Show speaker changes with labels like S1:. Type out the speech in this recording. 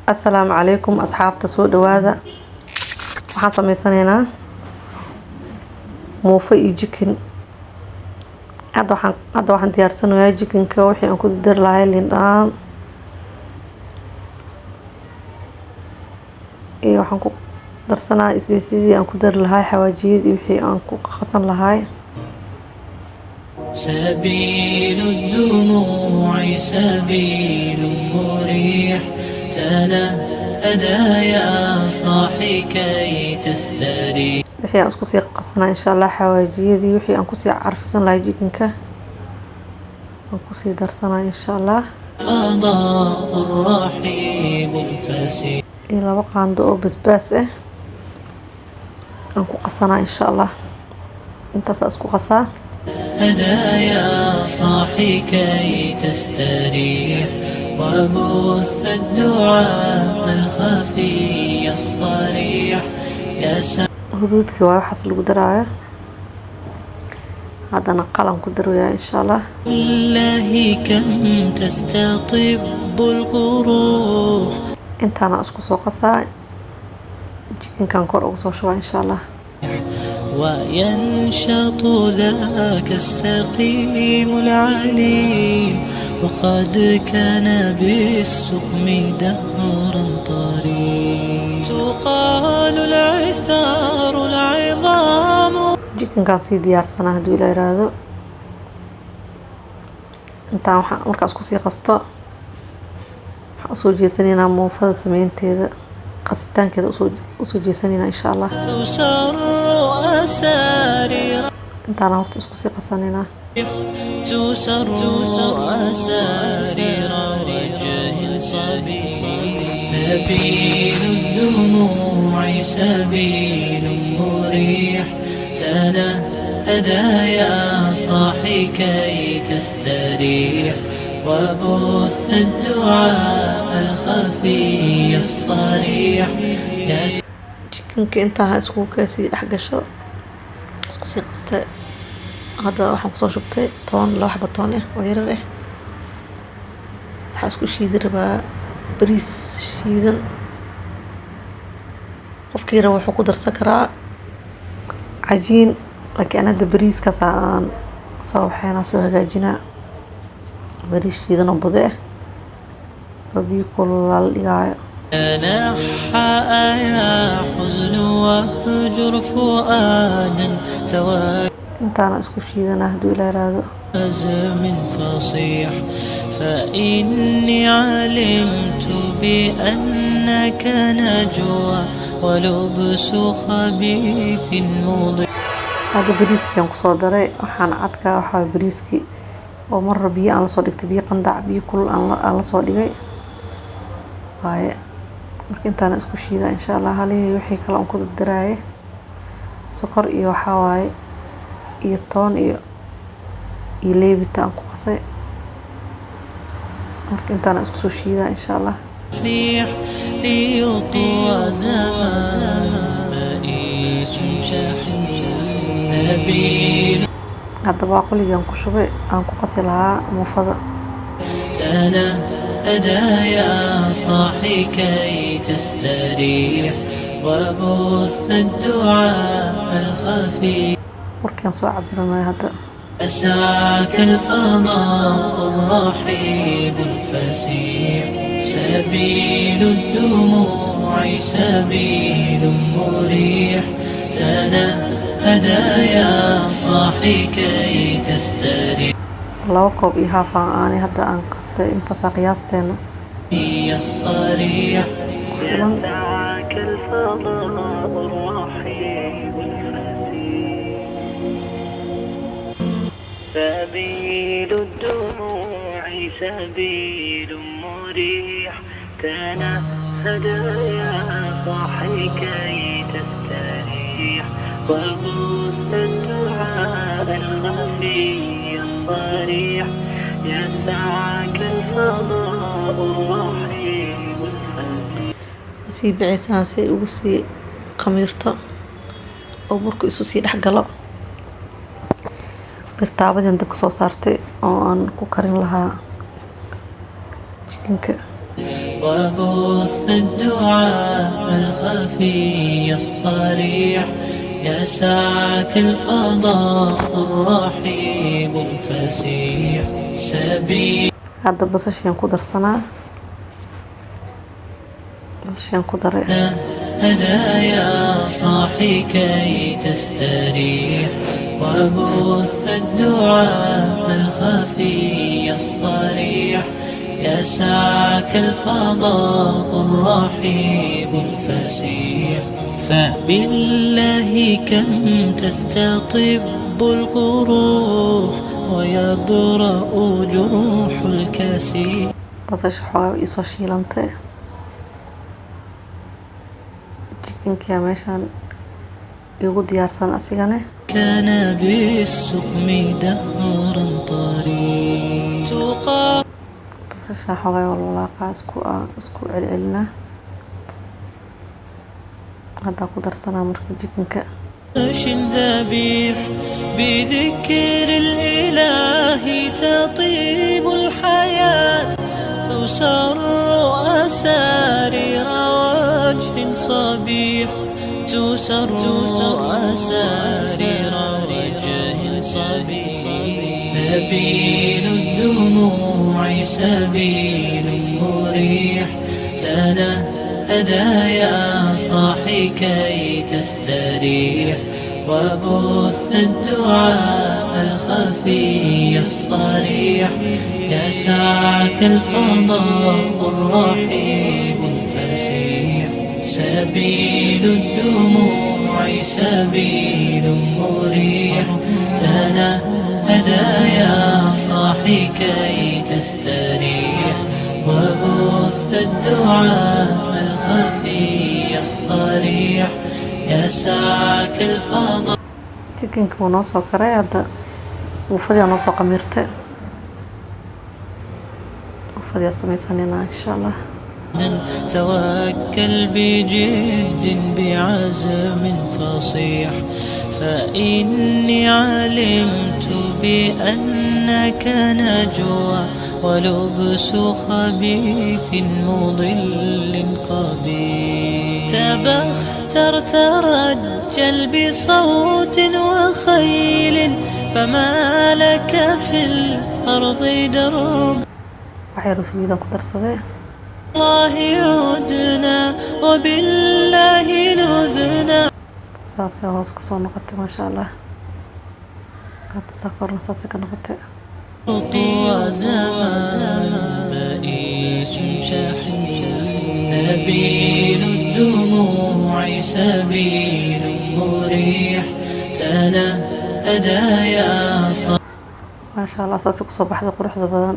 S1: السلام عليكم أصحاب سoo dhawaada waxaan sameysanaynaa muufo iyo chicken hadda waxaan diyaarsanayaa chickenka wixii aan ku dar lahayn liin dhanaan iyo waxaan ku darsanayaa isbeysidii aan ku dar lahaay xawaajiyadii wixii aan ku qasan lahaay
S2: سبيل الدموع سبيل مريح تنهدى يا صاحي كي تستريح
S1: wixii aan isku sii qasanaa insha Allah xawaajiyadii wixii aan ku sii carfisan lahaay chickenka aan ku sii darsanaa insha Allah
S2: فضاء الرحيب الفسيح
S1: iyo laba qaando oo basbaas ah aan ku qasanaa insha Allah intaas isku qasaa
S2: هدايا صاحي كي تستريح وبث الدعاء الخفي الصريح يا
S1: هدودكي waa waxaas lagu daraayo haddana qalan ku daroyaa insha Allah
S2: الله كم تستطيب القروح
S1: intaana isku soo qasaa chickenkan kor ugu soo shubaa insha Allah
S2: وينشط ذاك السقيم العليم وقد كان بالسقم دهرا طريق تقال العثار العظام
S1: chickenkan sii diyaarsanaa hadduu ila yiraahdo intaan waxaan markaas ku sii qasto waxaan usoo jeesanaynaa muufada sameynteeda qasitaankeeda usoo jeesanaynaa insha Allah
S2: تسر أسارير
S1: intaana horta isku sii qasanaynaa
S2: تسر أسارير وجه صبي سبيل الدموع سبيل مريح تنهدى يا صاحي كي تستريح وبث الدعاء الخفي الصريح يا
S1: chickenka intaa isku kaasii dhex gasho isku sii qastay hadda waxaan ku soo shubtay toon laba xabo toon ah oo yarar ah waxaan isku shiidi rabaa bariis shiidan qofkii rabo wuxuu ku darsan karaa cajiin laakiin hadda bariiskaas aan soo waxaynaa soo hagaajinaa bariis shiidan oo budo ah oo biyo kulul la dhigaayo
S2: نحى يا حزن وهجر فؤادا
S1: intaana isku shiidanaa hadduu ila yiraahdo
S2: توازم فصيح فإني علمت بأنك نجوى ولبس خبيث مضيء
S1: hadda bariiskii aan kusoo daray waxaan cadkaa waxaa bariiskii oo marra biyo aan la soo dhigtay biyo qandac biyo kulul aan la soo dhigay waaye marka intaana isku shiidaa insha Allah halihii wixii kale aan ku daraaye sokor iyo waxaa waaye iyo toon iyo leebita aan ku qasay marka intaana isku soo shiidaa insha Allah
S2: ليطوى زمان بئيس شحيح سبيل
S1: hadda baaquligii aan ku shubay aan ku qasi lahaa muufada
S2: تنهدى يا صاحي كي تستريح وبث الدعاء الخفي
S1: warkaan soo cabiranayo hadda
S2: أسعاك الفضاء الرحيب الفسيح سبيل الدموع سبيل مريح تنهدى يا صاحي كي تستريح
S1: laba koob iyo haaf aanay hadda aan qastay intaasaa qiyaasteena
S2: الصريح
S1: ku filan
S2: أسعاك الفضاء الرحيب الفسيح سبيل الدموع سبيل مريح تنهدى يا صاحي كي تستريح وبث الدعاء الخفي الصريح يسعك الفضاء الرحيب الفسيح
S1: sii bixisaan si ay ugu sii khamiirto oo burku isu sii dhex galo birtaabadii dabka soo saartay oo aan ku karin lahaa chickenka
S3: وبث الدعاء الخفي الصريح يسعك الفضاء الرحيب الفسيح سبيل.
S1: hadda basashiyan ku darsanaa basashiyan ku daray
S3: هدايا صاحي كي تستريح وبث الدعاء الخفي الصريح يسعك الفضاء الرحيب الفسيح فبالله كم تستطب القروح ويبرأ جروح الكسيح.
S1: basasha xoogaa isoo shiilantay jikinkiyaa meeshaan igu diyaarsan asigane
S3: كان بالسقم دهرا طريق
S1: basasha xoogaa walwalaaqaa isku celcelinaa haddaa ku darsanaa marka jikinka
S3: ذبيح بذكر الإله تطيب الحياة تسر أسارير وجه صبيح تسر أسارير وجه صبيح سبيل الدموع سبيل مريح هدايا صاحي كي تستريح وبث الدعاء الخفي الصريح يسعك الفضاء الرحيب الفسيح سبيل الدموع سبيل مريح هدايا صاحي كي تستريح وبث الدعاء الخفي الصريح يسعك الفضاء.
S1: jikinka wuu noo soo karay hadda wuufadiyaa noo soo qamiirtay wuufadiyaa samaysanayna insha allah.
S3: توكل بجد بعزم فصيح فإني علمت بأنك نجوى ولبس خبيث مضل قبيح تبختر ترجل بصوت وخيل فما لك في الأرض درب.
S1: waxyar saliidaan ku darsaday
S3: الله عدنا وبالله نذنا.
S1: saasay hoos ka soo noqotay maasha allah hadda sakorna saasay ka noqotay.
S3: وزمان بئيس شحيح سبيل الدموع سبيل مريح هدايا
S1: maasha allah saasay kusoo baxday quruxda badan.